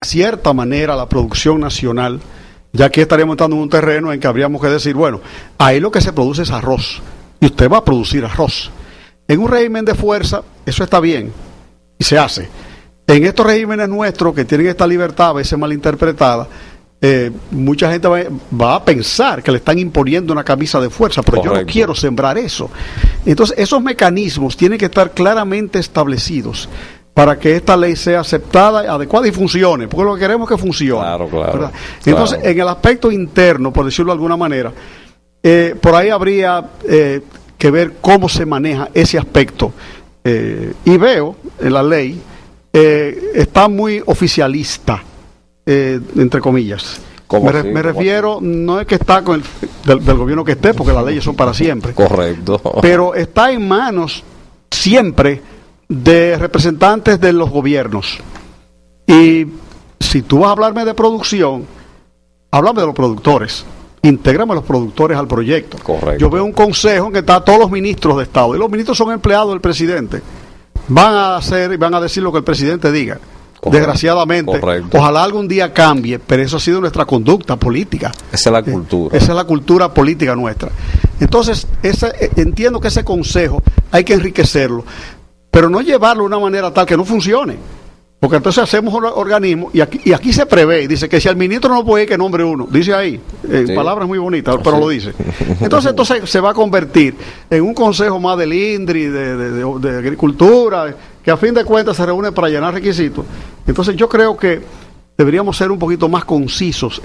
cierta manera la producción nacional, ya que estaríamos entrando en un terreno en que habríamos que decir, bueno, ahí lo que se produce es arroz, y usted va a producir arroz. En un régimen de fuerza, eso está bien, y se hace. En estos regímenes nuestros, que tienen esta libertad a veces malinterpretada, mucha gente va a pensar que le están imponiendo una camisa de fuerza, pero yo no quiero sembrar eso. Entonces, esos mecanismos tienen que estar claramente establecidos para que esta ley sea aceptada, adecuada y funcione, porque lo que queremos es que funcione. Claro. Entonces, en el aspecto interno, por decirlo de alguna manera, por ahí habría que ver cómo se maneja ese aspecto. Y veo en la ley, está muy oficialista, entre comillas. Me refiero, no es que está con del gobierno que esté, porque las leyes son para siempre. Correcto. Pero está en manos siempre de representantes de los gobiernos. Y si tú vas a hablarme de producción, háblame de los productores. Intégrame a los productores al proyecto. Correcto. Yo veo un consejo en que están todos los ministros de Estado, y los ministros son empleados del presidente. Van a decir lo que el presidente diga. Desgraciadamente, ojalá algún día cambie, pero eso ha sido nuestra conducta política. Esa es la cultura. Esa es la cultura política nuestra. Entonces, entiendo que ese consejo hay que enriquecerlo, pero no llevarlo de una manera tal que no funcione. Porque entonces hacemos un organismo, y aquí se prevé, dice que si al ministro no puede ir, que nombre uno. Dice ahí, palabras muy bonitas, pero lo dice. Entonces se va a convertir en un consejo más del INDRI, de agricultura, que a fin de cuentas se reúne para llenar requisitos. Entonces yo creo que deberíamos ser un poquito más concisos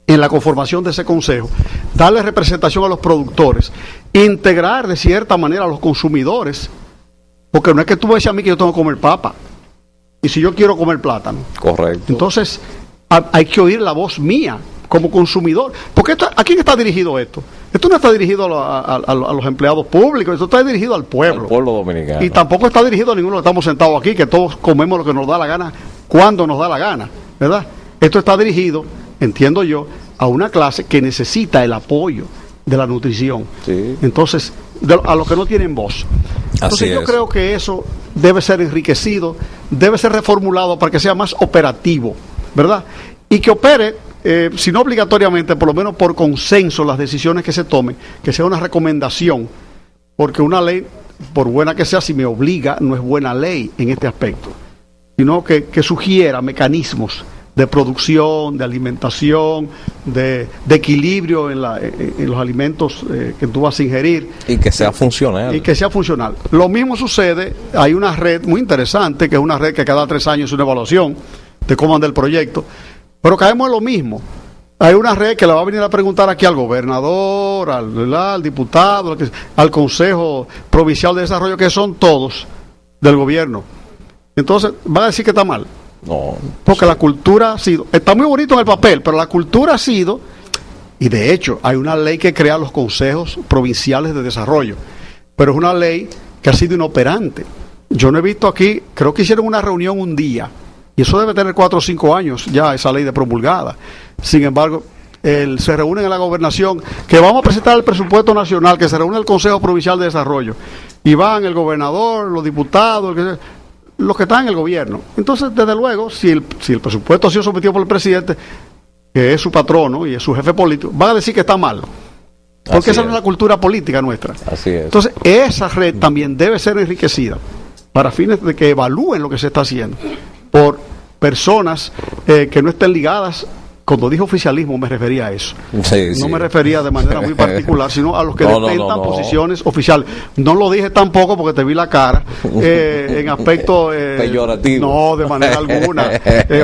en la conformación de ese consejo, darle representación a los productores, integrar de cierta manera a los consumidores, porque no es que tú vayas a mí que yo tengo que comer papa, y si yo quiero comer plátano. Correcto. Entonces hay que oír la voz mía como consumidor, porque ¿a quién está dirigido esto? Esto no está dirigido a los empleados públicos, esto está dirigido al pueblo. Al pueblo dominicano. Y tampoco está dirigido a ninguno que estamos sentados aquí, que todos comemos lo que nos da la gana, cuando nos da la gana, ¿verdad? Esto está dirigido, entiendo yo, a una clase que necesita el apoyo de la nutrición. Sí. Entonces, a los que no tienen voz. Entonces yo creo que eso debe ser enriquecido, debe ser reformulado para que sea más operativo, ¿verdad? Y que opere, si no obligatoriamente, por lo menos por consenso, las decisiones que se tomen, que sea una recomendación, porque una ley, por buena que sea, si me obliga, no es buena ley en este aspecto, sino que sugiera mecanismos de producción, de alimentación, de equilibrio en los alimentos que tú vas a ingerir. Y que sea funcional. Y que sea funcional. Lo mismo sucede, hay una red muy interesante, que es una red que cada 3 años es una evaluación de cómo anda el proyecto, pero caemos en lo mismo. Hay una red que le va a venir a preguntar aquí al gobernador, al diputado, al Consejo Provincial de Desarrollo, que son todos del gobierno. Entonces, van a decir que está mal. No. Porque la cultura ha sido, está muy bonito en el papel, pero la cultura ha sido, y de hecho hay una ley que crea los consejos provinciales de desarrollo, pero es una ley que ha sido inoperante. Yo no he visto aquí, creo que hicieron una reunión un día, y eso debe tener 4 o 5 años ya, esa ley de promulgada. Sin embargo, se reúnen en la gobernación, que vamos a presentar el presupuesto nacional, que se reúne el Consejo Provincial de Desarrollo, y van el gobernador, los diputados, los que están en el gobierno. Entonces, desde luego, si el presupuesto ha sido sometido por el presidente, que es su patrono y es su jefe político, van a decir que está mal. Porque esa no es la cultura política nuestra. Así es. Entonces, esa red también debe ser enriquecida para fines de que evalúen lo que se está haciendo por personas que no estén ligadas. Cuando dije oficialismo me refería a eso. No me refería de manera muy particular, sino a los que detentan posiciones oficiales. No lo dije tampoco porque te vi la cara en aspecto peyorativo. No, de manera alguna.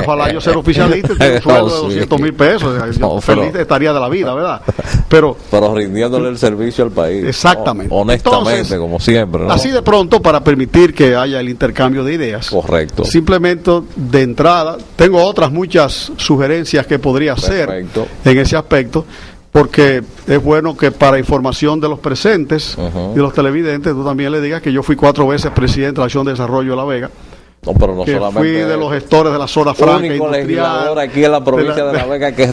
Ojalá yo ser oficialista y tener un sueldo de 200,000 pesos. Yo feliz estaría de la vida, ¿verdad? Pero rindiéndole el servicio al país. Exactamente. Honestamente, entonces, como siempre, ¿no? Así de pronto, para permitir que haya el intercambio de ideas. Correcto. Simplemente de entrada, tengo otras muchas sugerencias que podría hacer en ese aspecto, porque es bueno que para información de los presentes y de los televidentes, tú también le digas que yo fui 4 veces presidente de la Acción de Desarrollo de La Vega. No, pero no que solamente fui de los gestores de la zona franca único legislador aquí en la provincia de La Vega que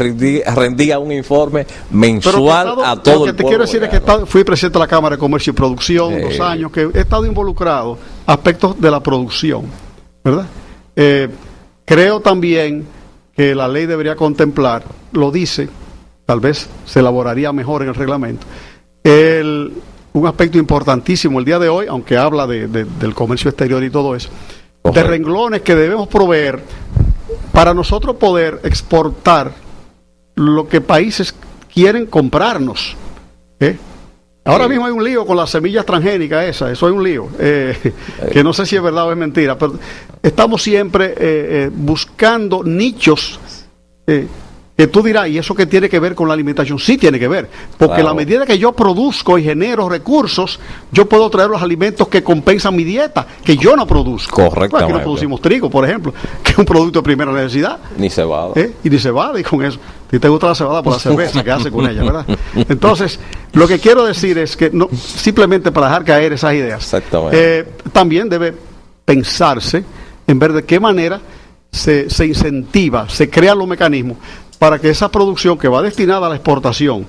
rendía un informe mensual a todo el pueblo. Lo que te quiero decir es que fui presidente de la Cámara de Comercio y Producción 2 años, que he estado involucrado en aspectos de la producción, ¿verdad? Creo también que la ley debería contemplar, lo dice, tal vez se elaboraría mejor en el reglamento, un aspecto importantísimo el día de hoy, aunque habla del comercio exterior y todo eso, de renglones que debemos proveer para nosotros poder exportar lo que países quieren comprarnos. Ahora mismo hay un lío con las semillas transgénicas, eso hay un lío, que no sé si es verdad o es mentira, pero estamos siempre buscando nichos que tú dirás, ¿y eso qué tiene que ver con la alimentación? Sí tiene que ver, porque a la medida que yo produzco y genero recursos, yo puedo traer los alimentos que compensan mi dieta, que yo no produzco. Correctamente. Aquí no producimos trigo, por ejemplo, que es un producto de primera necesidad. Ni cebada. Y ni cebada, y con eso. Si te gusta la cebada, por la cerveza, ¿qué hace con ella, verdad? Entonces, lo que quiero decir es que no, simplemente para dejar caer esas ideas, exactamente, también debe pensarse en ver de qué manera se incentiva, se crean los mecanismos para que esa producción que va destinada a la exportación,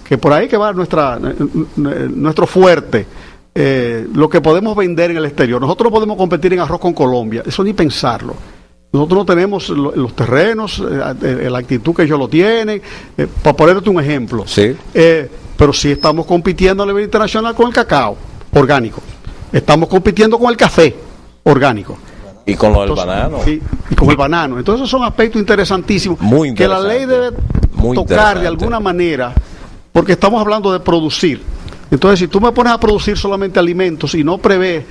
que por ahí que va nuestro fuerte, lo que podemos vender en el exterior. Nosotros no podemos competir en arroz con Colombia, eso ni pensarlo. Nosotros no tenemos los terrenos, la actitud que ellos lo tienen, para ponerte un ejemplo. Sí. Pero sí estamos compitiendo a nivel internacional con el cacao orgánico, estamos compitiendo con el café orgánico. Y con lo del banano. Y con el banano. Entonces esos son aspectos interesantísimos que la ley debe tocar de alguna manera, porque estamos hablando de producir. Entonces, si tú me pones a producir solamente alimentos y no prevés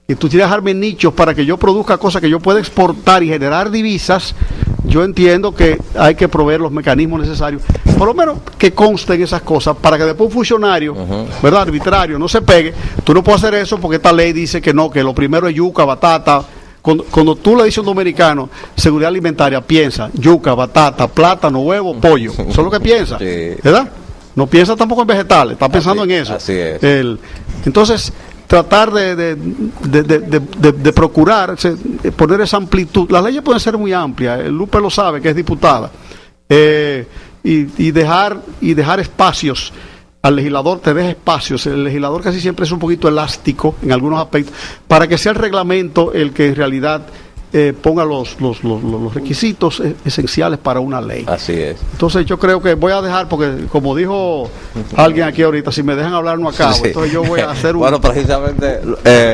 que tú quieres dejarme nichos para que yo produzca cosas que yo pueda exportar y generar divisas, yo entiendo que hay que proveer los mecanismos necesarios, por lo menos que consten esas cosas, para que después un funcionario, ¿verdad?, arbitrario, no se pegue. Tú no puedes hacer eso porque esta ley dice que no, que lo primero es yuca, batata. Cuando tú le dices a un dominicano seguridad alimentaria, piensa yuca, batata, plátano, huevo, pollo. Eso es lo que piensa, ¿verdad? No piensa tampoco en vegetales, está pensando en eso. Así es. Entonces, tratar de procurar poner esa amplitud. Las leyes pueden ser muy amplias, Lupe lo sabe, que es diputada, y dejar espacios. Al legislador te deja espacios. El legislador casi siempre es un poquito elástico en algunos aspectos, para que sea el reglamento el que en realidad ponga los requisitos esenciales para una ley. Así es. Entonces yo creo que voy a dejar, porque como dijo alguien aquí ahorita, si me dejan hablar no acabo, entonces yo voy a hacer Bueno, precisamente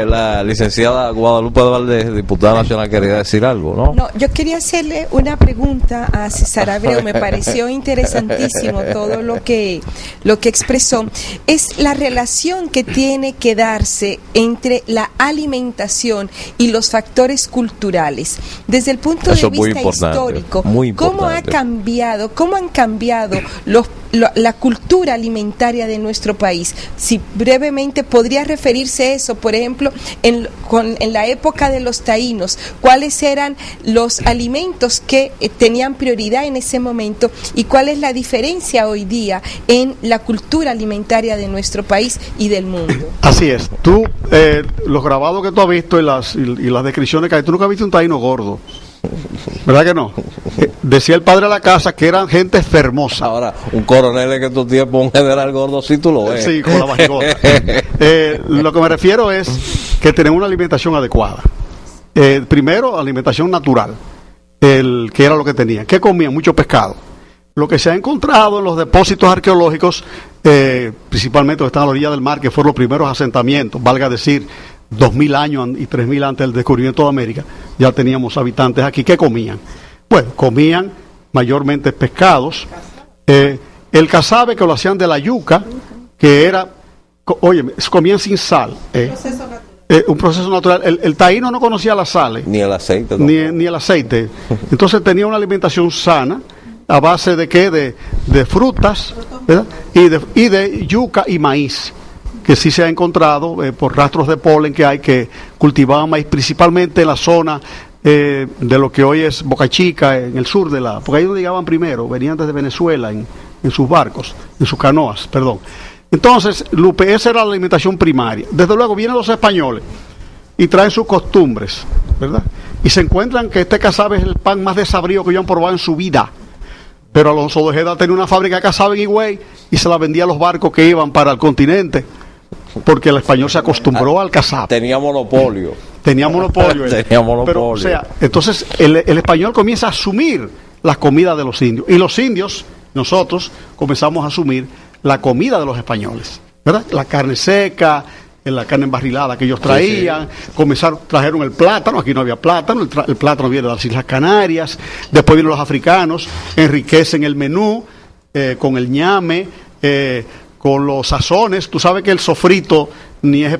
la licenciada Guadalupe Valdés, diputada nacional, quería decir algo, ¿no? No, yo quería hacerle una pregunta a César Abreu. Me pareció interesantísimo todo lo que expresó. Es la relación que tiene que darse entre la alimentación y los factores culturales. Desde el punto de vista histórico, ¿cómo han cambiado la cultura alimentaria de nuestro país? Si brevemente podría referirse a eso, por ejemplo, en la época de los taínos, ¿cuáles eran los alimentos que tenían prioridad en ese momento y cuál es la diferencia hoy día en la cultura alimentaria de nuestro país y del mundo? Así es. Tú, los grabados que tú has visto y las descripciones que hay, tú nunca has visto un taíno gordo, ¿verdad que no? Decía el padre de la casa que eran gente hermosa. Ahora, un coronel en estos tiempos, un general gordo, sí tú lo ves. Sí, con la barrigota. Lo que me refiero es que tenemos una alimentación adecuada. Primero, alimentación natural, que era lo que tenían. ¿Qué comían? Mucho pescado. Lo que se ha encontrado en los depósitos arqueológicos, principalmente que están a la orilla del mar, que fueron los primeros asentamientos, valga decir, 2000 años y 3000 antes del descubrimiento de América, ya teníamos habitantes aquí. ¿Qué comían? Bueno, comían mayormente pescados, el casabe, que lo hacían de la yuca, que era, comían sin sal, un proceso natural. El taíno no conocía las sales, ni el aceite, ni el aceite. Entonces tenía una alimentación sana, a base de ¿qué? De frutas, ¿verdad? Y de yuca y maíz, que sí se ha encontrado por rastros de polen que hay, que cultivaban maíz principalmente en la zona de lo que hoy es Boca Chica, en el sur porque ahí donde llegaban primero, venían desde Venezuela en sus barcos, en sus canoas, perdón. Entonces, Lupe, esa era la alimentación primaria. Desde luego vienen los españoles y traen sus costumbres, ¿verdad? Y se encuentran que este casabe es el pan más desabrido que ellos han probado en su vida. Pero Alonso de Ojeda tenía una fábrica de casabe en Higüey y se la vendía a los barcos que iban para el continente, porque el español se acostumbró al casabe. Tenía monopolio. Tenía monopolio. Tenía monopolio. Pero, o sea, entonces el español comienza a asumir la comida de los indios. Y los indios, nosotros, comenzamos a asumir la comida de los españoles, ¿verdad? La carne seca, la carne embarrilada que ellos traían, trajeron el plátano, aquí no había plátano, el plátano viene de las Islas Canarias, después vienen los africanos, enriquecen el menú con el ñame, con los sazones. Tú sabes que el sofrito ni es